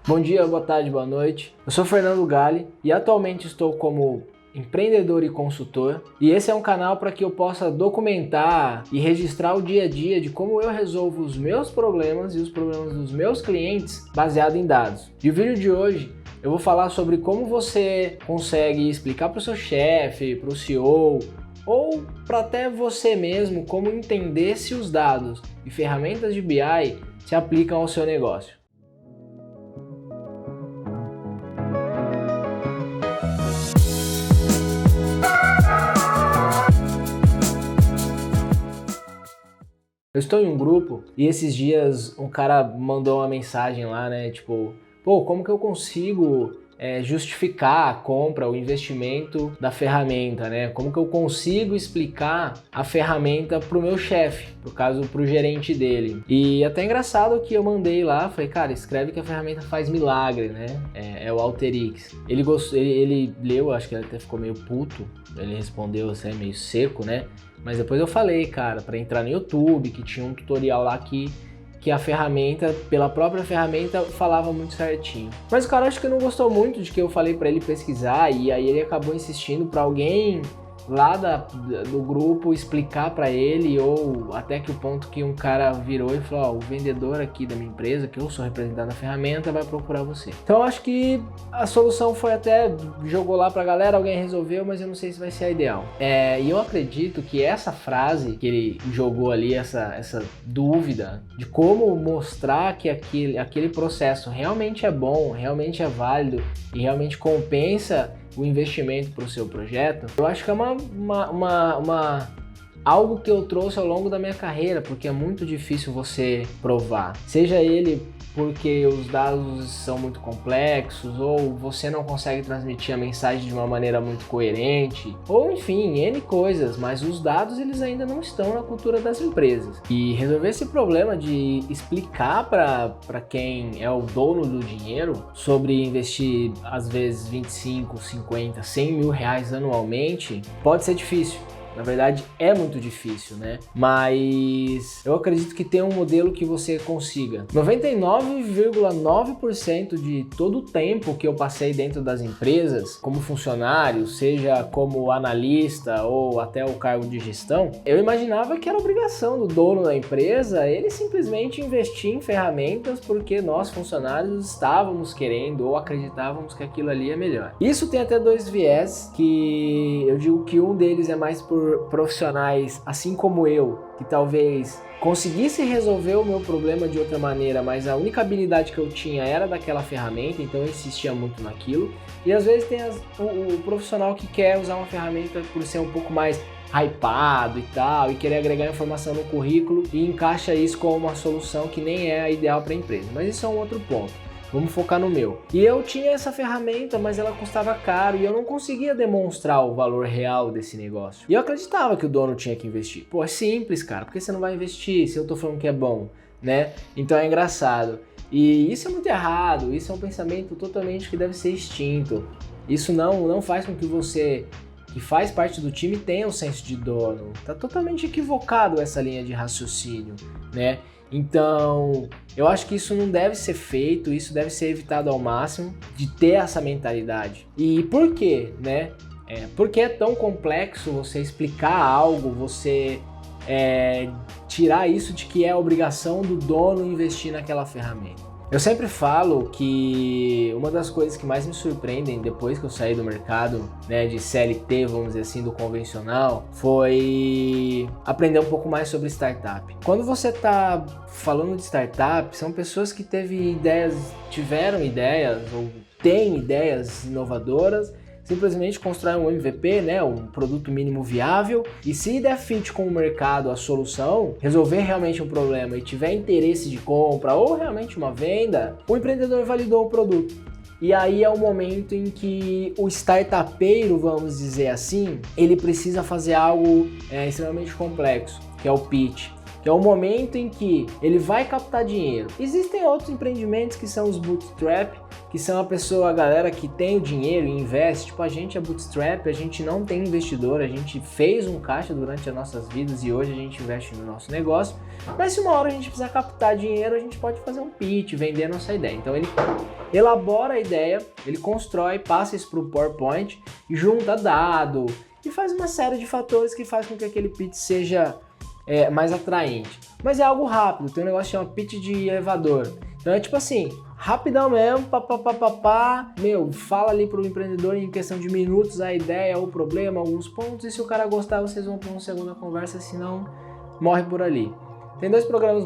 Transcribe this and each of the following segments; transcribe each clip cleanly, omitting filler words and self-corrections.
Bom dia, boa tarde, boa noite. Eu sou Fernando Galli e atualmente estou como empreendedor e consultor, e esse é um canal para que eu possa documentar e registrar o dia a dia de como eu resolvo os meus problemas e os problemas dos meus clientes baseado em dados. E o vídeo de hoje eu vou falar sobre como você consegue explicar para o seu chefe, para o CEO ou para até você mesmo como entender se os dados e ferramentas de BI se aplicam ao seu negócio. Eu estou em um grupo e esses dias um cara mandou uma mensagem lá, né? Tipo, pô, como que eu consigo justificar a compra, o investimento da ferramenta, né? Como que eu consigo explicar a ferramenta pro meu chefe, no caso pro gerente dele. E até engraçado que eu mandei lá, falei, cara, escreve que a ferramenta faz milagre, né? É o Alteryx. Ele gostou, ele leu, acho que ele até ficou meio puto, ele respondeu assim, meio seco, né? Mas depois eu falei, cara, para entrar no YouTube, que tinha um tutorial lá que a ferramenta, pela própria ferramenta, falava muito certinho. Mas o cara acho que não gostou muito de que eu falei para ele pesquisar e aí ele acabou insistindo para alguém lá do grupo explicar para ele, ou até que o ponto que um cara virou e falou, ó, o vendedor aqui da minha empresa, que eu sou representante da ferramenta, vai procurar você. Então eu acho que a solução foi até, jogou lá pra galera, alguém resolveu, mas eu não sei se vai ser a ideal. E eu acredito que essa frase que ele jogou ali, essa dúvida de como mostrar que aquele processo realmente é bom, realmente é válido e realmente compensa o investimento para o seu projeto, eu acho que é algo que eu trouxe ao longo da minha carreira, porque é muito difícil você provar, seja ele porque os dados são muito complexos, ou você não consegue transmitir a mensagem de uma maneira muito coerente, ou enfim, N coisas, mas os dados eles ainda não estão na cultura das empresas. E resolver esse problema de explicar para quem é o dono do dinheiro sobre investir às vezes 25, 50, 100 mil reais anualmente, pode ser difícil. Na verdade, é muito difícil, né? Mas eu acredito que tem um modelo que você consiga. 99,9% de todo o tempo que eu passei dentro das empresas, como funcionário, seja como analista ou até o cargo de gestão, eu imaginava que era obrigação do dono da empresa ele simplesmente investir em ferramentas porque nós, funcionários, estávamos querendo ou acreditávamos que aquilo ali é melhor. Isso tem até dois viés, que eu digo que um deles é mais por profissionais assim como eu, que talvez conseguisse resolver o meu problema de outra maneira, mas a única habilidade que eu tinha era daquela ferramenta, então eu insistia muito naquilo. E às vezes tem o profissional que quer usar uma ferramenta por ser um pouco mais hypado e tal, e querer agregar informação no currículo e encaixa isso como uma solução que nem é a ideal para a empresa. Mas isso é um outro ponto. Vamos focar no meu. E eu tinha essa ferramenta, mas ela custava caro e eu não conseguia demonstrar o valor real desse negócio. E eu acreditava que o dono tinha que investir. Pô, é simples, cara. Por que você não vai investir se eu tô falando que é bom, né? Então é engraçado. E isso é muito errado. Isso é um pensamento totalmente que deve ser extinto. Isso não faz com que você, que faz parte do time, tenha um senso de dono. Tá totalmente equivocado essa linha de raciocínio, né? Então, eu acho que isso não deve ser feito, isso deve ser evitado ao máximo, de ter essa mentalidade. E por quê, né? Porque é tão complexo você explicar algo, você tirar isso de que é a obrigação do dono investir naquela ferramenta. Eu sempre falo que uma das coisas que mais me surpreendem depois que eu saí do mercado, né, de CLT, vamos dizer assim, do convencional, foi aprender um pouco mais sobre startup. Quando você está falando de startup, são pessoas que tiveram ideias ou têm ideias inovadoras, simplesmente constrói um MVP, né, um produto mínimo viável, e se der fit com o mercado, a solução, resolver realmente um problema e tiver interesse de compra ou realmente uma venda, o empreendedor validou o produto. E aí é o momento em que o startupeiro, vamos dizer assim, ele precisa fazer algo extremamente complexo, que é o pitch. Que é o momento em que ele vai captar dinheiro. Existem outros empreendimentos que são os bootstrap, que são a galera que tem o dinheiro e investe. Tipo, a gente é bootstrap, a gente não tem investidor, a gente fez um caixa durante as nossas vidas e hoje a gente investe no nosso negócio. Mas se uma hora a gente precisar captar dinheiro, a gente pode fazer um pitch, vender a nossa ideia. Então ele elabora a ideia, ele constrói, passa isso para o PowerPoint, junta dado e faz uma série de fatores que faz com que aquele pitch seja mais atraente. Mas é algo rápido, tem um negócio que chama pitch de elevador. Então é tipo assim, rapidão mesmo, fala ali pro empreendedor em questão de minutos a ideia, o problema, alguns pontos, e se o cara gostar, vocês vão para uma segunda conversa, senão morre por ali. Tem dois programas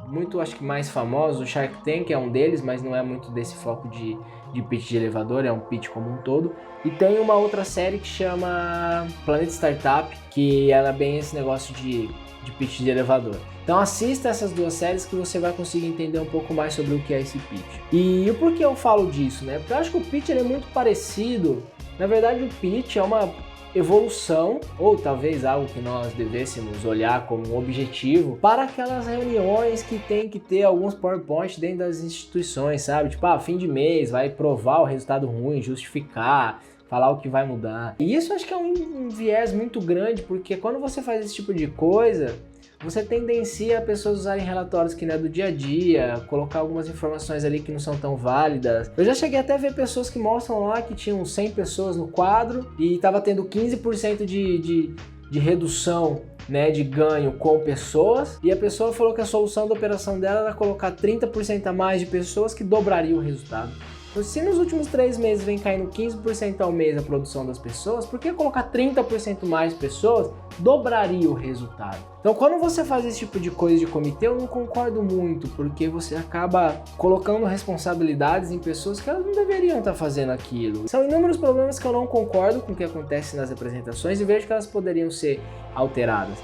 muito, acho que mais famosos, o Shark Tank é um deles, mas não é muito desse foco de pitch de elevador, é um pitch como um todo. E tem uma outra série que chama Planeta Startup, que ela é bem esse negócio de pitch de elevador. Então assista essas duas séries que você vai conseguir entender um pouco mais sobre o que é esse pitch. E por que eu falo disso, né? Porque eu acho que o pitch ele é muito parecido. Na verdade, o pitch é uma evolução, ou talvez algo que nós devêssemos olhar como um objetivo para aquelas reuniões que tem que ter alguns PowerPoint dentro das instituições, sabe? Tipo, fim de mês, vai provar o resultado ruim, justificar, falar o que vai mudar. E isso acho que é um viés muito grande, porque quando você faz esse tipo de coisa, você tendencia a pessoas usarem relatórios que não é do dia a dia, colocar algumas informações ali que não são tão válidas. Eu já cheguei até a ver pessoas que mostram lá que tinham 100 pessoas no quadro e estava tendo 15% de redução, né, de ganho com pessoas, e a pessoa falou que a solução da operação dela era colocar 30% a mais de pessoas que dobraria o resultado. Então, se nos últimos 3 meses vem caindo 15% ao mês a produção das pessoas, por que colocar 30% mais pessoas dobraria o resultado? Então, quando você faz esse tipo de coisa de comitê, eu não concordo muito, porque você acaba colocando responsabilidades em pessoas que elas não deveriam estar fazendo aquilo. São inúmeros problemas que eu não concordo com o que acontece nas apresentações e vejo que elas poderiam ser alteradas.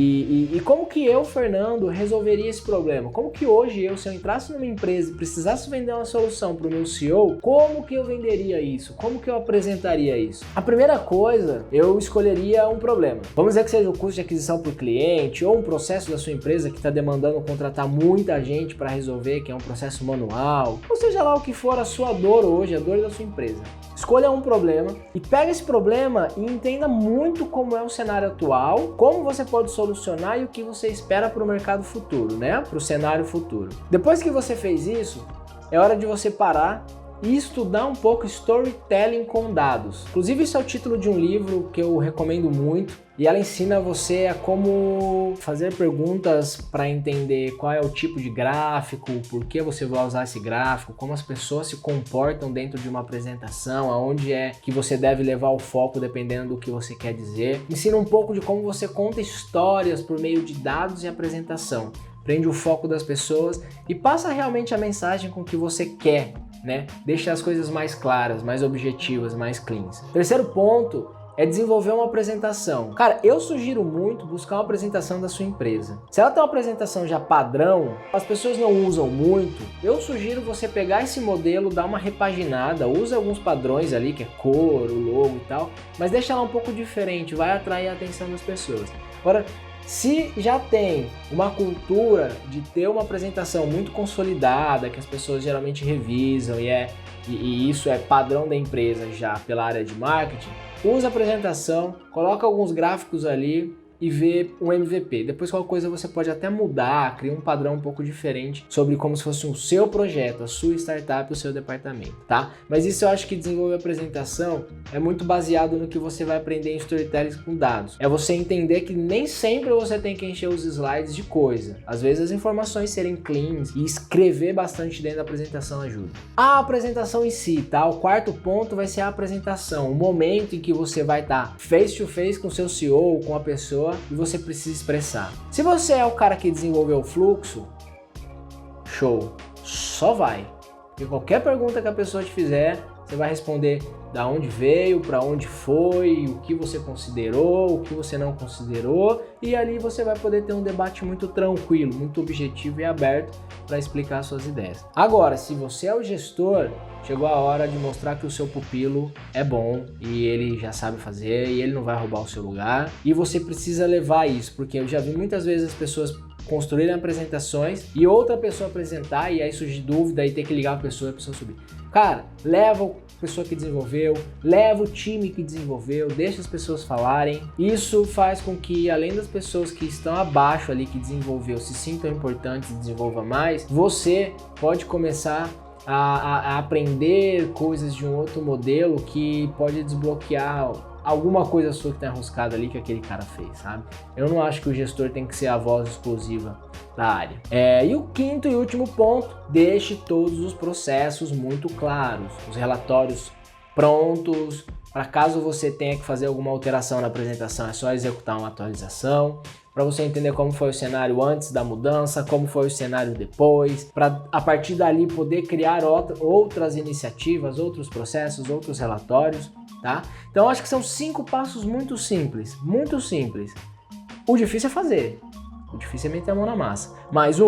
E como que eu, Fernando, resolveria esse problema? Como que hoje se eu entrasse numa empresa e precisasse vender uma solução para o meu CEO, como que eu venderia isso? Como que eu apresentaria isso? A primeira coisa, eu escolheria um problema. Vamos dizer que seja o custo de aquisição por cliente ou um processo da sua empresa que está demandando contratar muita gente para resolver, que é um processo manual, ou seja lá o que for a sua dor hoje, a dor da sua empresa. Escolha um problema e pega esse problema e entenda muito como é o cenário atual, como você pode solucionar e o que você espera para o mercado futuro, né? Para o cenário futuro. Depois que você fez isso, é hora de você parar e estudar um pouco storytelling com dados. Inclusive, isso é o título de um livro que eu recomendo muito e ela ensina você a como fazer perguntas para entender qual é o tipo de gráfico, por que você vai usar esse gráfico, como as pessoas se comportam dentro de uma apresentação, aonde é que você deve levar o foco dependendo do que você quer dizer. Ensina um pouco de como você conta histórias por meio de dados e apresentação. Prende o foco das pessoas e passa realmente a mensagem com que você quer, né? Deixa as coisas mais claras, mais objetivas, mais cleans. Terceiro ponto é desenvolver uma apresentação. Cara, eu sugiro muito buscar uma apresentação da sua empresa. Se ela tem uma apresentação já padrão, as pessoas não usam muito, eu sugiro você pegar esse modelo, dar uma repaginada, usa alguns padrões ali, que é cor, o logo e tal, mas deixa ela um pouco diferente, vai atrair a atenção das pessoas. Agora, se já tem uma cultura de ter uma apresentação muito consolidada, que as pessoas geralmente revisam e isso é padrão da empresa já pela área de marketing, usa a apresentação, coloca alguns gráficos ali e vê um MVP. Depois qualquer coisa você pode até mudar, criar um padrão um pouco diferente sobre como se fosse o seu projeto, a sua startup, o seu departamento, tá? Mas isso eu acho que desenvolver a apresentação é muito baseado no que você vai aprender em storytelling com dados. É você entender que nem sempre você tem que encher os slides de coisa. Às vezes as informações serem cleans e escrever bastante dentro da apresentação ajuda. A apresentação em si, tá? O quarto ponto vai ser a apresentação, o momento em que você vai estar face to face com o seu CEO, com a pessoa, e você precisa expressar. Se você é o cara que desenvolveu o fluxo, show, só vai. E qualquer pergunta que a pessoa te fizer, você vai responder da onde veio, para onde foi, o que você considerou, o que você não considerou, e ali você vai poder ter um debate muito tranquilo, muito objetivo e aberto para explicar suas ideias. Agora, se você é o gestor, chegou a hora de mostrar que o seu pupilo é bom e ele já sabe fazer e ele não vai roubar o seu lugar, e você precisa levar isso, porque eu já vi muitas vezes as pessoas construírem apresentações e outra pessoa apresentar e aí surgir dúvida e ter que ligar a pessoa subir. Cara, leva a pessoa que desenvolveu, leva o time que desenvolveu, deixa as pessoas falarem. Isso faz com que, além das pessoas que estão abaixo ali, que desenvolveu, se sintam importantes e desenvolva mais, você pode começar a aprender coisas de um outro modelo que pode desbloquear alguma coisa sua que está enroscada ali que aquele cara fez, sabe? Eu não acho que o gestor tem que ser a voz exclusiva da área. E o quinto e último ponto, deixe todos os processos muito claros, os relatórios prontos, para caso você tenha que fazer alguma alteração na apresentação, é só executar uma atualização, para você entender como foi o cenário antes da mudança, como foi o cenário depois, para a partir dali poder criar outras iniciativas, outros processos, outros relatórios, tá? Então acho que são 5 passos muito simples, muito simples. O difícil é fazer, o difícil é meter a mão na massa. Mais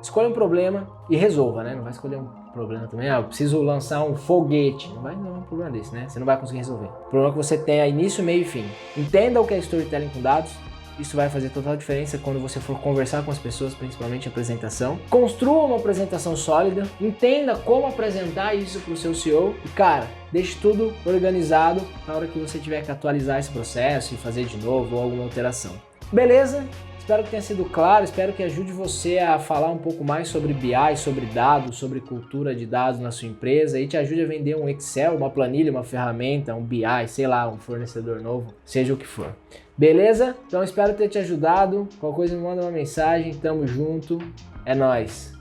escolha um problema e resolva, né? Não vai escolher um problema também, eu preciso lançar um foguete, não vai dar um problema desse, né? Você não vai conseguir resolver. O problema é que você tenha início, meio e fim. Entenda o que é storytelling com dados. Isso vai fazer total diferença quando você for conversar com as pessoas, principalmente a apresentação. Construa uma apresentação sólida, entenda como apresentar isso para o seu CEO e, cara, deixe tudo organizado na hora que você tiver que atualizar esse processo e fazer de novo ou alguma alteração. Beleza? Espero que tenha sido claro, espero que ajude você a falar um pouco mais sobre BI, sobre dados, sobre cultura de dados na sua empresa e te ajude a vender um Excel, uma planilha, uma ferramenta, um BI, sei lá, um fornecedor novo, seja o que for. Beleza? Então espero ter te ajudado. Qualquer coisa me manda uma mensagem, tamo junto, é nóis!